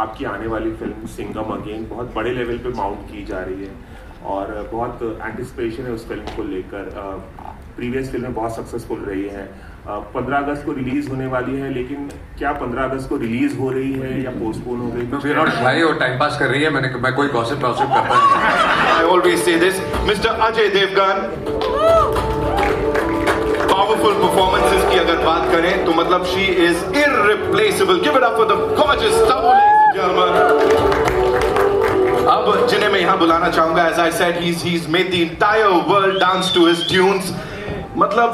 आपकी आने वाली फिल्म सिंघम अगेन बहुत बड़े लेवल पे माउंट की जा रही है और बहुत एंटिसिपेशन है उस फिल्म को लेकर। प्रीवियस फिल्में बहुत सक्सेसफुल रही हैं। 15 अगस्त को रिलीज होने वाली है, लेकिन क्या 15 अगस्त को रिलीज हो रही है या पोस्टपोन हो गई? भाई वो टाइम पास कर रही है, मैं कोई गॉसिप करता नहीं। I always say this, Mr. Ajay Devgan, powerful performances की अगर बात करें तो मतलब she is irreplaceable. Give it up for the gorgeous Tabu, ladies and gentlemen. अब जिन्हें मैं यहाँ बुलाना चाहूंगा, as I said, he's made the entire world dance to his tunes. मतलब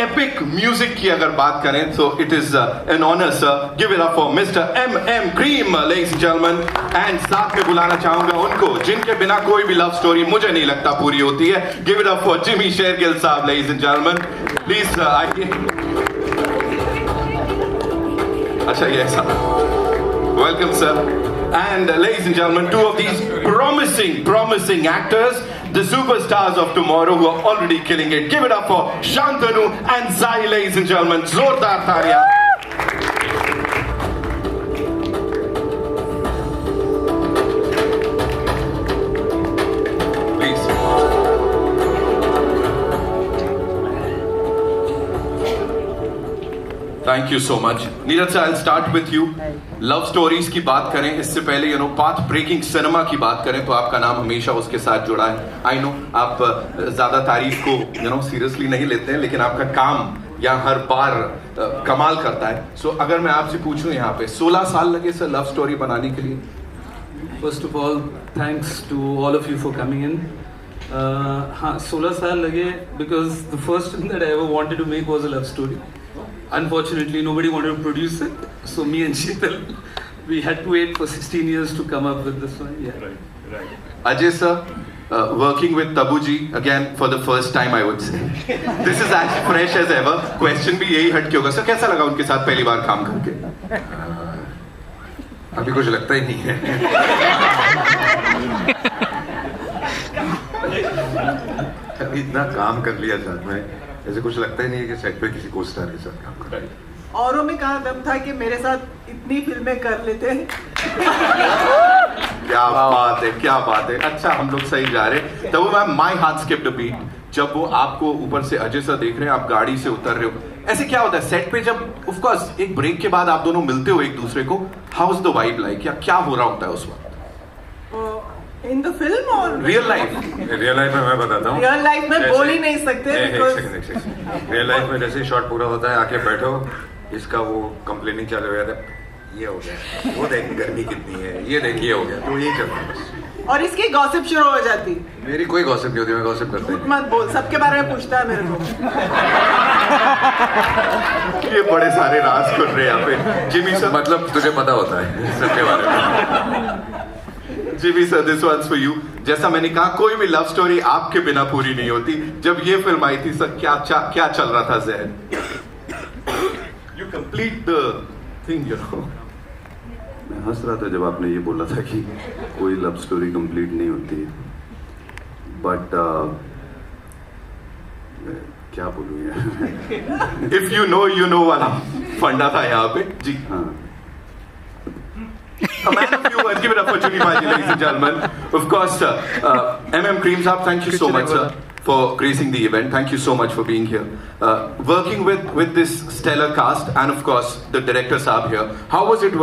epic music की अगर बात करें तो it is an honor, sir. Give it up for Mr. M.M. Cream, ladies and gentlemen. And साथ में बुलाना चाहूंगा उनको जिनके बिना कोई भी लव स्टोरी मुझे नहीं लगता पूरी होती है. Give it up for Jimmy Shergill साहब, ladies and gentlemen. Please आइए. अच्छा ये ऐसा. Welcome, sir. And ladies and gentlemen, two of these promising actors, the superstars of tomorrow who are already killing it. Give it up for Shantanu and Zai, ladies and gentlemen. Zordar Talia. Please. Thank you so much. Neeraj sir, I'll start with you. Love stories की बात करें इससे पहले path breaking cinema की बात करें तो आपका नाम हमेशा उसके साथ जुड़ा है. आई नो आप ज्यादा तारीफ को सीरियसली नहीं लेते हैं, लेकिन आपका काम यहाँ हर बार कमाल करता है. सो अगर मैं आपसे पूछूं यहाँ पे 16 साल लगे सर लव स्टोरी बनाने के लिए? First of all thanks to all of you for coming in. हाँ 16 साल लगे because the first film that I ever wanted to make was a love story. Unfortunately, nobody wanted to produce it, so me and Sheetal, we had to wait for 16 years to come up with this one. Yeah. Right. Ajay sir, working with Tabu ji again for the first time, I would say. This is as fresh as ever. Question भी यही हट के होगा sir, कैसा लगा उनके साथ पहली बार काम करके? अभी कुछ लगता ही नहीं है. अभी इतना काम कर लिया साथ में, ऐसे कुछ लगता ही नहीं है कि सेट पे किसी को स्टार के साथ काम कर. औरों में कहाँ दम था कि मेरे साथ इतनी फिल्में कर लेते हैं. क्या बात है, क्या बात है. अच्छा हम लोग सही जा रहे. तब ma'am my heart skipped a beat. जब वो आपको ऊपर से अजय सर देख रहे हैं, आप गाड़ी से उतर रहे हो, ऐसे क्या होता है सेट पे जब ऑफ कोर्स एक ब्रेक के बाद आप दोनों मिलते हो एक दूसरे को, how is the vibe like, या क्या हो रहा होता है उस वक्त? इन द फिल्म और रियल लाइफ? रियल लाइफ में मैं बताता हूँ. रियल लाइफ में बोल ही नहीं सकते. रियल लाइफ में जैसे शॉट पूरा होता है, आके बैठो, इसका वो कंप्लेनिंग चालू हो जाता है, ये हो गया, वो देख गर्मी कितनी है, ये देखिए हो गया, तो यही चलता है बस. और इसकी गॉसिप शुरू हो जाती. मेरी कोई गॉसिप नहीं होती, मैं गॉसिप करता हूँ. मत बोल, सबके बारे में पूछता है मेरे को. ये बड़े सारे राज खुल रहे हैं यहाँ पे. जिमी सर, मतलब तुझे पता होता है सबके बारे में. Jimmy sir, this ones for you. जैसा मैंने कहा कोई भी लव स्टोरी आपके बिना पूरी नहीं होती. जब ये फिल्म आई थी सर क्या चल रहा था जहन? यू कंप्लीट द थिंग मैं हंस रहा था जब आपने ये बोला था कि कोई लव स्टोरी कंप्लीट नहीं होती, बट क्या बोलूँ यार. इफ यू नो वाला फंडा था यहाँ पे जी. हाँ. A man of few words. Give it up for Jimmy Baji, ladies and gentlemen. Of course, M.M. Cream Saab, thank you so much, sir, for gracing the event. Thank you so much for being here. Working with this stellar cast, and of course the director Saab here. How was it,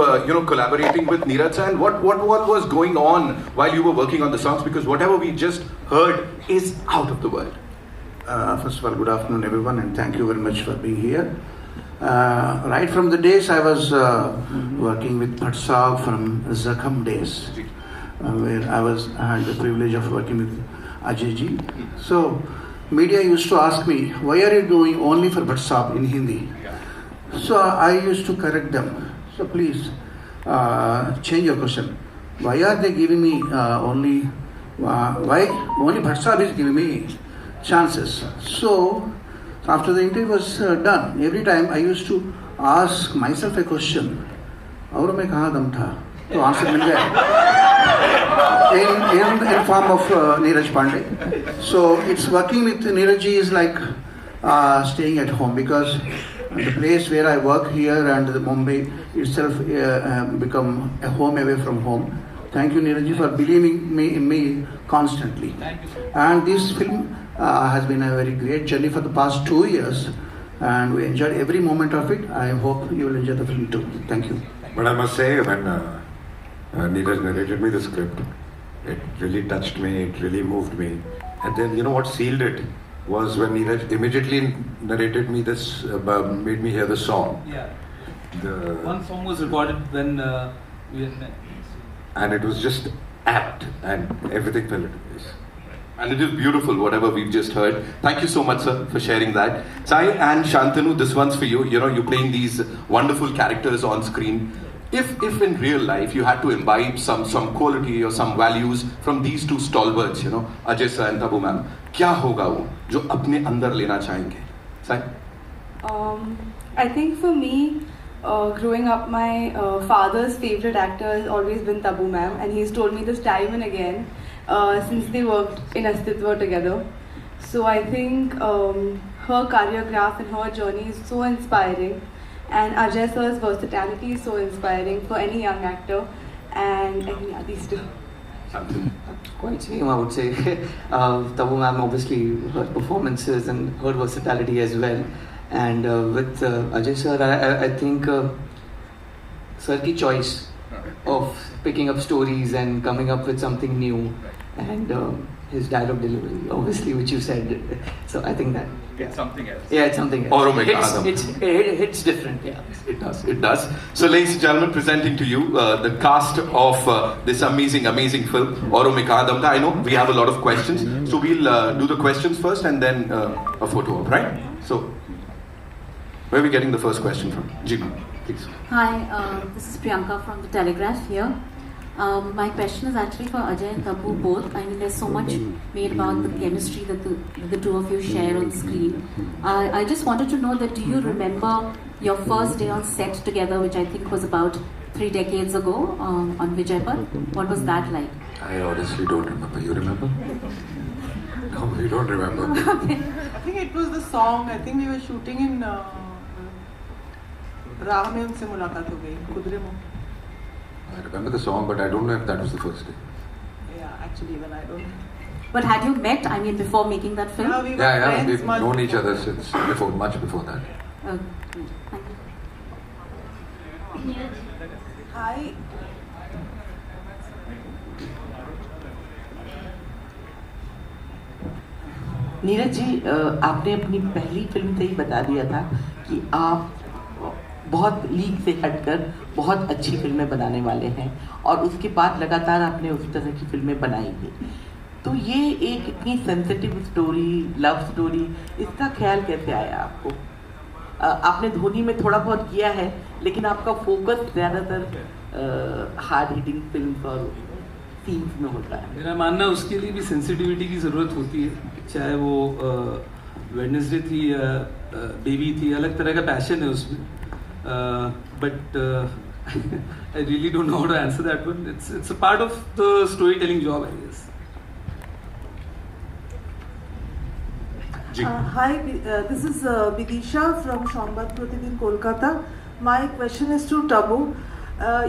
collaborating with Neeraj sir, and what was going on while you were working on the songs? Because whatever we just heard is out of the world. First of all, good afternoon, everyone, and thank you very much for being here. Right from the days I was working with Bhatt Saab from Zakham days, where I had the privilege of working with Ajay ji. So media used to ask me, why are you doing only for Bhatt Saab in Hindi? So I used to correct them. So please change your question. Why are they giving me only Bhatt Saab is giving me chances? So after the interview was done, every time I used to ask myself a question, और में कहाँ दम था, तो answer मिल गया in form of Neeraj Pandey. So it's working with Neeraj ji is like staying at home, because the place where I work here and the Mumbai itself become a home away from home. Thank you, Neeraj ji, for believing in me constantly. Thank you. And this film has been a very great journey for the past 2 years, and we enjoyed every moment of it. I hope you will enjoy the film too. Thank you. But I must say, when Neeraj narrated me the script, it really touched me, it really moved me. And then, you know what sealed it was when Neeraj immediately narrated me this, made me hear the song. Yeah. The, One song was recorded when we had met. and it was just apt, and everything fell into place. And it is beautiful, whatever we've just heard. Thank you so much, sir, for sharing that. Sai and Shantanu, this one's for you. You know, you're playing these wonderful characters on screen. If in real life you had to imbibe some quality or some values from these two stalwarts, you know, Ajay sir and Tabu ma'am, क्या होगा वो जो अपने अंदर लेना चाहेंगे? Sai? I think for me, growing up, my father's favorite actor has always been Tabu ma'am, and he's told me this time and again since they worked in Astitva together. So I think her choreograph and her journey is so inspiring, and Ajay sir's versatility is so inspiring for any young actor, and yeah, these two. Quite same, I would say. Tabu ma'am, obviously, her performances and her versatility as well. And with Ajay sir, I think sir ki choice of picking up stories and coming up with something new, and his dialogue delivery, obviously, which you said. So I think that It's something else. yeah, it's something else. Aurum Ekadam. It hits different. Yeah. It does, it does. So ladies and gentlemen, presenting to you the cast of this amazing film, Aurum Ekadam. I know we have a lot of questions, so we'll do the questions first and then a photo op, right? So, where are we getting the first question from? Jima, please. Hi, this is Priyanka from The Telegraph here. My question is actually for Ajay and Tabu both. I mean, there's so much made about the chemistry that the two of you share on screen. I just wanted to know that do you remember your first day on set together, which I think was about 3 decades ago on Vijaypur? What was that like? I honestly don't remember. You remember? No, you don't remember. I think it was the song. I think we were shooting in राह में उनसे मुलाकात हो गई कुदरेमुख. I remember the song, but I don't know if that was the first day. Yeah, actually, even I don't. But had you met, I mean, before making that film? Yeah, we were Yeah, friends we've much known each before. other since much before that. Thank you. Hi. Neeraj ji, आपने अपनी पहली film से ही बता दिया था कि आप बहुत लीग से हटकर बहुत अच्छी फिल्में बनाने वाले हैं, और उसके बाद लगातार आपने उस तरह की फिल्में बनाई हैं. तो ये एक इतनी सेंसिटिव स्टोरी, लव स्टोरी, इसका ख्याल कैसे आया आपको? आपने धोनी में थोड़ा बहुत किया है, लेकिन आपका फोकस ज़्यादातर हार्ड हिटिंग फिल्म और सीन्स में होता है. मेरा मानना उसके लिए भी सेंसिटिविटी की ज़रूरत होती है, चाहे वो वेडनेसडे थी या बेबी थी, अलग तरह का पैशन है उसमें. But I really don't know how to answer that one. It's a part of the storytelling job, I guess. Hi, this is Bidisha from Shanbad Pratidin, Kolkata. My question is to Tabu.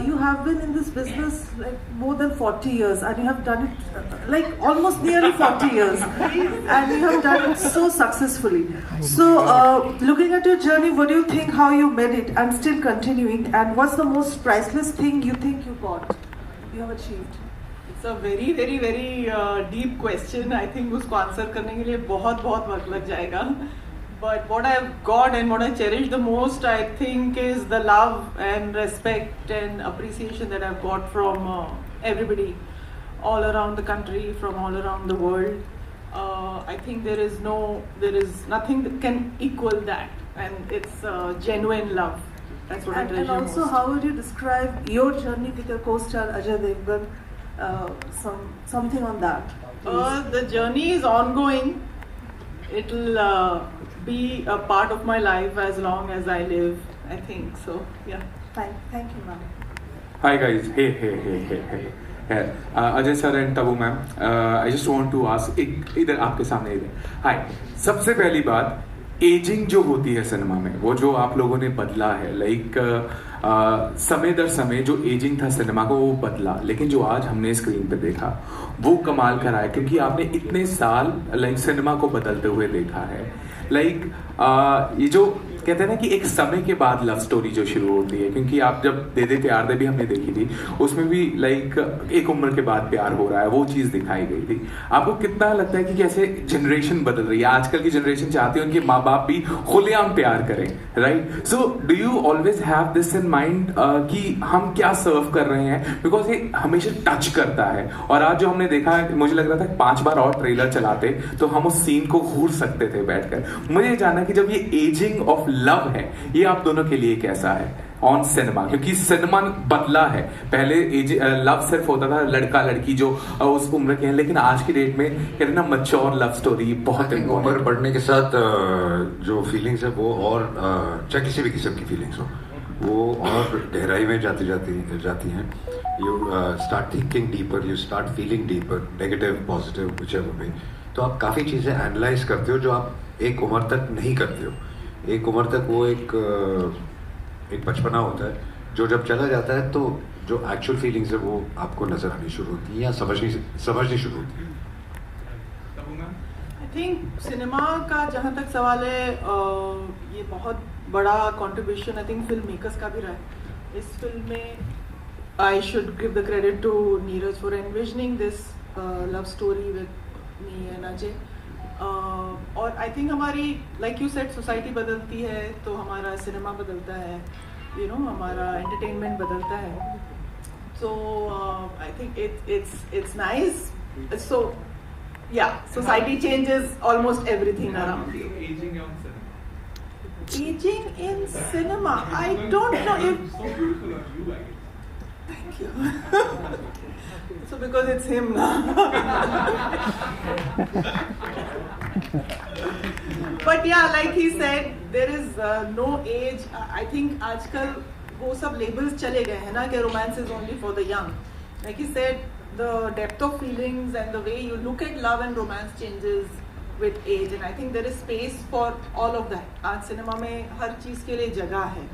You have been in this business like more than 40 years, and you have done it like almost nearly 40 years, and you have done it so successfully. So, looking at your journey, what do you think how you made it and still continuing, and what's the most priceless thing you think you have achieved? It's a very, very, very deep question. I think उसको answer करने के लिए बहुत वक्त लग जाएगा. But what I've got and what I cherish the most, I think, is the love and respect and appreciation that I've got from everybody all around the country, from all around the world. I think there is nothing that can equal that, and it's genuine love. That's what I treasure most. And also, how would you describe your journey with your co-star Ajay Devgan? Something on that. The journey is ongoing. It'll be a part of my life as long as I live, I think. So, yeah. Thank you, ma'am. Hi guys. Hey. Ajay sir and Tabu ma'am. I just want to ask, इधर आपके सामने इधर. Hi. सबसे पहली बात, ageing जो होती है सिनेमा में, वो जो आप लोगों ने बदला है, लाइक समय दर समय जो एजिंग था सिनेमा को वो बदला, लेकिन जो आज हमने स्क्रीन पे देखा वो कमाल का रहा है, क्योंकि आपने इतने साल लाइक सिनेमा को बदलते हुए देखा है। लाइक ये जो कहते हैं ना कि एक समय के बाद लव स्टोरी जो शुरू होती है, क्योंकि आप जब दे दे प्यार दे भी हमने देखी थी, उसमें भी लाइक एक उम्र के बाद प्यार हो रहा है, वो चीज़ दिखाई गई थी। आपको कितना लगता है कि कैसे जनरेशन बदल रही है, आजकल की जनरेशन चाहती है उनके माँ बाप भी खुलेआम प्यार करें, right? So do you always have this in mind कि हम क्या सर्व कर रहे हैं, बिकॉज ये हमेशा टच करता है। और आज जो हमने देखा है, मुझे लग रहा था 5 बार और ट्रेलर चलाते तो हम उस सीन को घूर सकते थे बैठकर। मुझे ये जानना है कि जब ये एजिंग ऑफ लव है, ये आप दोनों के लिए कैसा है ऑन सिनेमा? क्योंकि सिनेमा बदला है, पहले लव सिर्फ होता था लड़का लड़की जो उस उम्र के हैं, लेकिन आज की डेट में कहते हैं ना मैच्योर लव स्टोरी बहुत उम्र बढ़ने के साथ जो फीलिंग्स है वो और चाहे किसी भी किस्म की फीलिंग्स हो वो और गहराई में जाती हैं। You start thinking deeper, you start feeling deeper, negative positive whichever वे। तो आप काफ़ी चीज़ें एनालाइज करते हो जो आप एक उम्र तक नहीं करते हो। एक उम्र तक वो एक बचपना होता है जो जब चला जाता है तो जो एक्चुअल फीलिंग्स है वो आपको नजर आनी शुरू होती है या समझनी शुरू होती है। आई थिंक सिनेमा का जहाँ तक सवाल है, ये बहुत बड़ा contribution I think film makers का भी रहा है। इस फिल्म में I should give the credit to Neeraj for envisioning this love story with me and Ajay. और आई थिंक हमारी लाइक यू सेड सोसाइटी बदलती है तो हमारा सिनेमा बदलता है, यू नो हमारा एंटरटेनमेंट बदलता है। सो आई थिंक इट्स नाइस। सो या society changes almost everything around you. Aging in cinema, I don't know if. Thank you. So because it's him now. But yeah, like he said, there is no age. I think आजकल वो सब labels चले गए हैं ना कि romance is only for the young. Like he said, the depth of feelings and the way you look at love and romance changes with age, and I think there is space for all of that. आज cinema में हर चीज़ के लिए जगह है,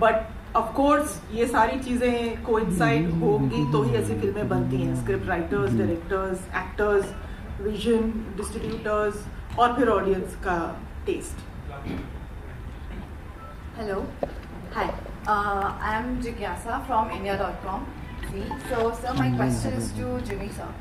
but of course ये सारी चीज़ें coincide होंगी तो ही ऐसी फिल्में बनती हैं। Script writers, directors, actors, vision, distributors और फिर ऑडियंस का test. Hello, hi. I am Jigyasa from India.com. So, sir, my question is to Jimmy, sir.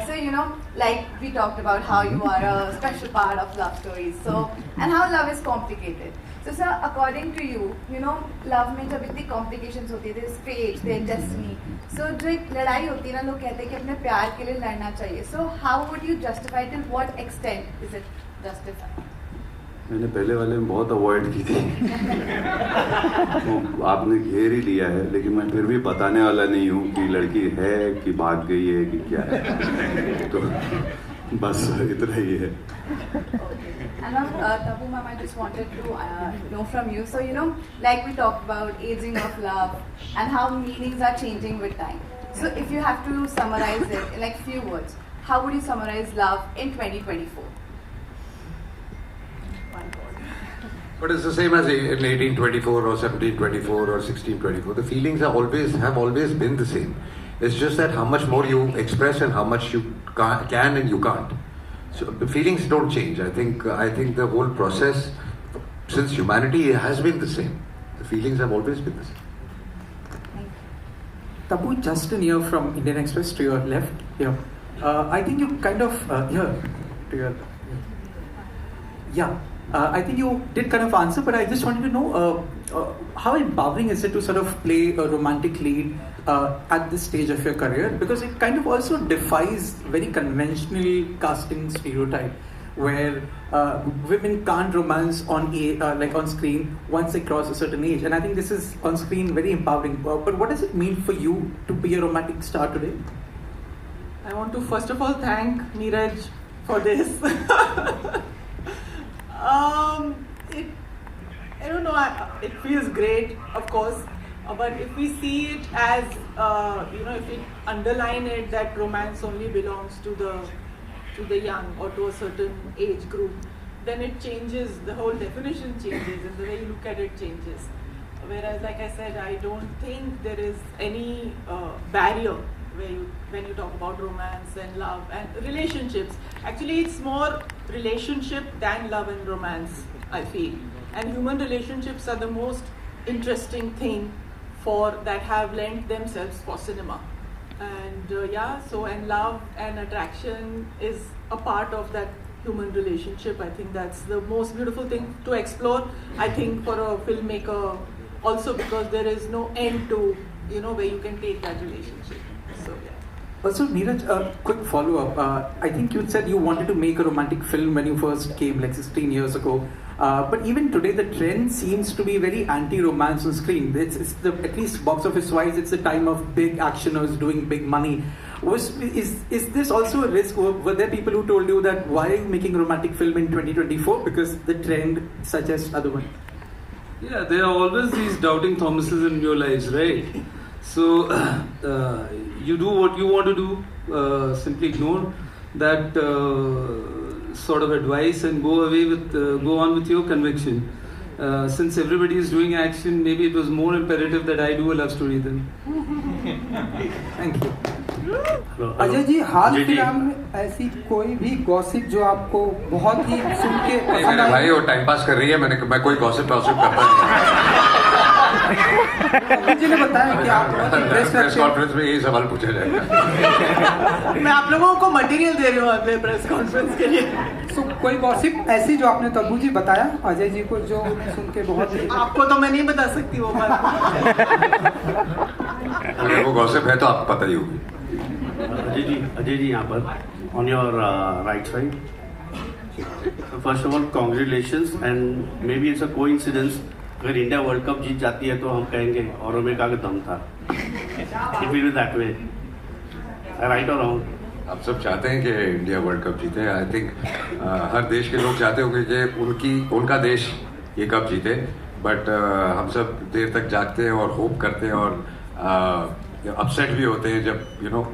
So, you know, like we talked about how you are a special part of love stories. So, and how love is complicated. So, sir, according to you, you know, love में जब इतनी complications होती है, there's fate, there's destiny. So, जो एक लड़ाई होती है ना, लोग कहते हैं कि अपने प्यार के लिए लड़ना चाहिए. So, how would you justify it? To what extent is it justified? मैंने पहले वाले में बहुत अवॉइड की थी तो आपने घेर ही लिया है, लेकिन मैं फिर भी बताने वाला नहीं हूँ कि लड़की है कि भाग गई है कि क्या है, तो बस इतना ही है। And Tabu ma'am, I just wanted to know from you. So, you know, like we talked about aging of love and how meanings are changing with time. So, if you have to summarize it in like few words, how would you summarize love in 2024? But it's the same as in 1824 or 1724 or 1624. The feelings have always been the same. It's just that how much more you express and how much you can and you can't. So the feelings don't change. I think the whole process since humanity has been the same. The feelings have always been the same. Tabu, Justin here from Indian Express to your left. Yeah, I think you kind of here to your yeah. I think you did kind of answer, but I just wanted to know how empowering is it to sort of play a romantic lead at this stage of your career, because it kind of also defies very conventional casting stereotype where women can't romance on like on screen once they cross a certain age, and I think this is on screen very empowering. But what does it mean for you to be a romantic star today? I want to first of all thank Neeraj for this. I don't know, it feels great, of course, but if we see it as, you know, if we underline it that romance only belongs to the young or to a certain age group, then it changes, the whole definition changes and the way you look at it changes. Whereas, like I said, I don't think there is any barrier when you talk about romance and love and relationships. Actually, it's more relationship than love and romance, I feel. And human relationships are the most interesting thing that have lent themselves for cinema. And and love and attraction is a part of that human relationship. I think that's the most beautiful thing to explore, I think, for a filmmaker also, because there is no end to, where you can take that relationship. So, yeah. Also, Neeraj, a quick follow-up. I think you said you wanted to make a romantic film when you first came, like 16 years ago. But even today, the trend seems to be very anti-romance on screen. At least box office-wise, it's the time of big actioners doing big money. Is this also a risk? Were there people who told you that why are you making a romantic film in 2024? Because the trend suggests other one. Yeah, there are always these doubting Thomases in your lives, right? So you do what you want to do. Simply ignore that sort of advice and go on with your conviction. Since everybody is doing action, maybe it was more imperative that I do a love story then. Thank you. Ajay ji, हाल फिलहाल में ऐसी कोई भी gossip जो आपको बहुत ही सुन के मेरे भाई वो टाइम पास कर रही है, मैं कोई गॉसिप करता नहीं। जी ने बताया कि आप प्रेस कॉन्फ्रेंस में यही सवाल पूछा जाएगा। मैं आप लोगों को मटेरियल दे रही हूँ अगले प्रेस कॉन्फ्रेंस के लिए। कोई गॉसिप ऐसी जो आपने तब्बू जी बताया अजय जी को, जो सुन के बहुत आपको तो मैं नहीं बता सकती वो बात। अगर वो गॉसिप है तो आपको पता ही होगी। अजय जी यहाँ पर on your right side, first of all congratulations and may be it's a coincidence, अगर इंडिया वर्ल्ड कप जीत जाती है तो हम कहेंगे और में का दम था। It will be that way, right और रॉन्ग? आप सब चाहते हैं कि इंडिया वर्ल्ड कप जीते। आई थिंक हर देश के लोग चाहते होंगे कि उनका देश ये कप जीते, बट हम सब देर तक जागते हैं और होप करते हैं और अपसेट भी होते हैं जब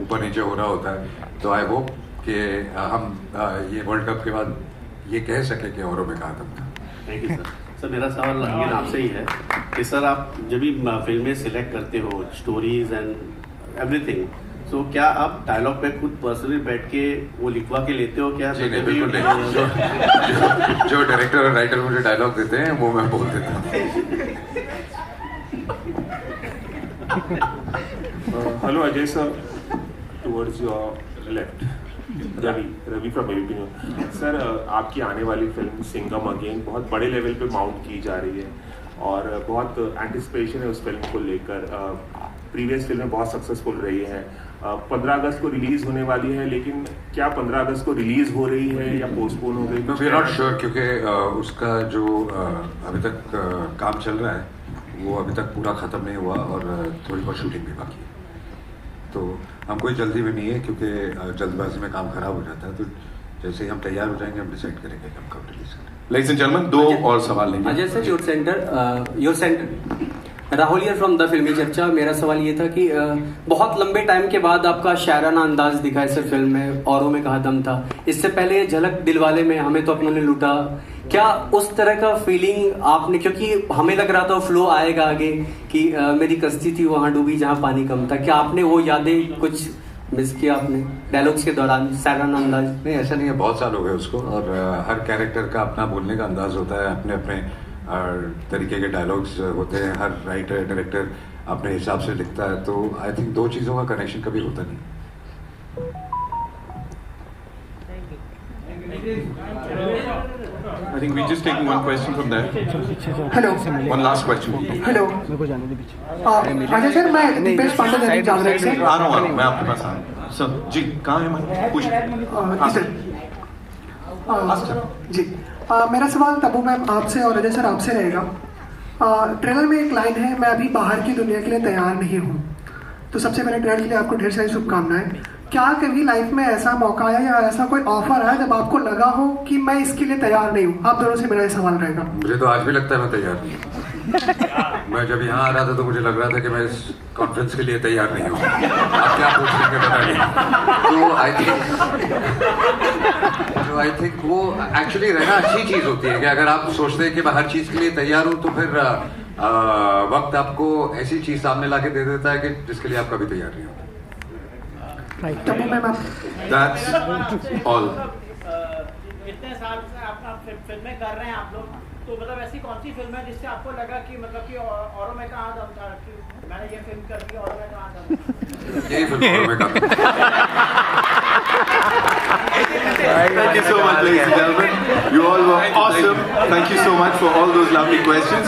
ऊपर नीचे हो रहा होता है। तो आई होप कि हम ये वर्ल्ड कप के बाद ये कह सके कि औरों में कहा था। Thank you sir. सर मेरा सवाल आपसे ही है कि सर आप जब भी फिल्में सिलेक्ट करते हो, स्टोरीज एंड एवरीथिंग, तो क्या आप डायलॉग पे खुद पर्सनली बैठ के वो लिखवा के लेते हो क्या? जी नहीं, बिल्कुल नहीं। जो डायरेक्टर और राइटर मुझे डायलॉग देते हैं वो मैं बोल देता हूँ। Hello Ajay sir, towards your left, Ravi from ABP news. Sir आपकी आने वाली फिल्म सिंघम अगेन बहुत बड़े लेवल पे माउंट की जा रही है और बहुत एंटिसिपेशन है उस फिल्म को लेकर। प्रीवियस फिल्में बहुत सक्सेसफुल रही हैं। 15 अगस्त को रिलीज होने वाली है, लेकिन क्या 15 अगस्त को रिलीज हो रही है या पोस्टपोन हो गई? वी आर नॉट श्योर, क्योंकि उसका जो अभी तक काम चल रहा है वो अभी तक पूरा ख़त्म नहीं हुआ और थोड़ी बहुत शूटिंग भी बाकी है। तो हम कोई जल्दी भी नहीं है, क्योंकि जल्दबाजी में काम खराब हो जाता है। तो जैसे ही हम तैयार हो जाएंगे हम डिसाइड करेंगे कि हम कब रिलीज करें। लेडीज एंड जेंटलमैन, दो और सवाल लेंगे। Ajay sir, your centre Rahul here from the फिल्मी चर्चा। मेरा सवाल ये था कि बहुत लंबे टाइम के बाद आपका शायराना अंदाज दिखा है सर फिल्म में, औरों में कहा दम था। इससे पहले झलक दिलवाले में हमें तो अपनों ने लूटा, क्या उस तरह का फीलिंग आपने, क्योंकि हमें लग रहा था फ्लो आएगा आगे कि मेरी कश्ती थी वहाँ डूबी जहाँ पानी कम था, क्या आपने वो यादें कुछ मिस किया आपने डायलॉग्स के दौरान शायराना अंदाज? नहीं, ऐसा नहीं है, बहुत साल हो गए उसको। और हर कैरेक्टर का अपना बोलने का अंदाज होता है, अपने अपने तरीके के डायलॉग्स होते हैं। हर राइटर डायरेक्टर अपने हिसाब से लिखता है। तो आई थिंक दो चीज़ों का कनेक्शन कभी होता नहीं। I think we're just taking one question from there. Hello. One last question. Hello. Ajay sir, मैं दीपेश पांडे दैनिक जागरण से आ रहा हूँ, मैं आपके पास आ रहा हूँ। सर जी कहाँ है? मैं पूछ जी, मेरा सवाल तब्बू मैम आपसे और अजय सर आपसे रहेगा। ट्रेलर में एक लाइन है, मैं अभी बाहर की दुनिया के लिए तैयार नहीं हूँ। तो सबसे पहले ट्रेलर के लिए आपको ढेर सारी शुभकामनाएं। क्या कभी लाइफ में ऐसा मौका आया या ऐसा कोई ऑफर आया जब आपको लगा हो कि मैं इसके लिए तैयार नहीं हूँ? आप दोनों से मेरा ये सवाल रहेगा। मुझे तो आज भी लगता है मैं तैयार नहीं हूँ। मैं जब यहाँ आ रहा था तो मुझे लग रहा था कि मैं इस कॉन्फ्रेंस के लिए तैयार नहीं हूँ। आप क्या पूछ लेंगे बताइए। तो आई थिंक तो आई थिंक वो एक्चुअली रहना अच्छी चीज होती है कि अगर आप सोचते हैं कि मैं हर चीज के लिए तैयार हूँ, तो फिर वक्त आपको ऐसी चीज सामने लाके दे देता है कि जिसके लिए आप कभी तैयार नहीं होते। That's all. इतने साल से आप फिल्में कर रहे हैं आप लोग, तो मतलब ऐसी कौन सी फिल्म है जिससे आपको लगा कि मतलब कि औरों में कहाँ दम था, कि मैंने ये फिल्म कर दी, औरों में कहाँ दम था? यही फिल्म औरों में कहाँ दम था। Thank you so much, ladies and gentlemen. You all were awesome. Thank you so much for all those lovely questions.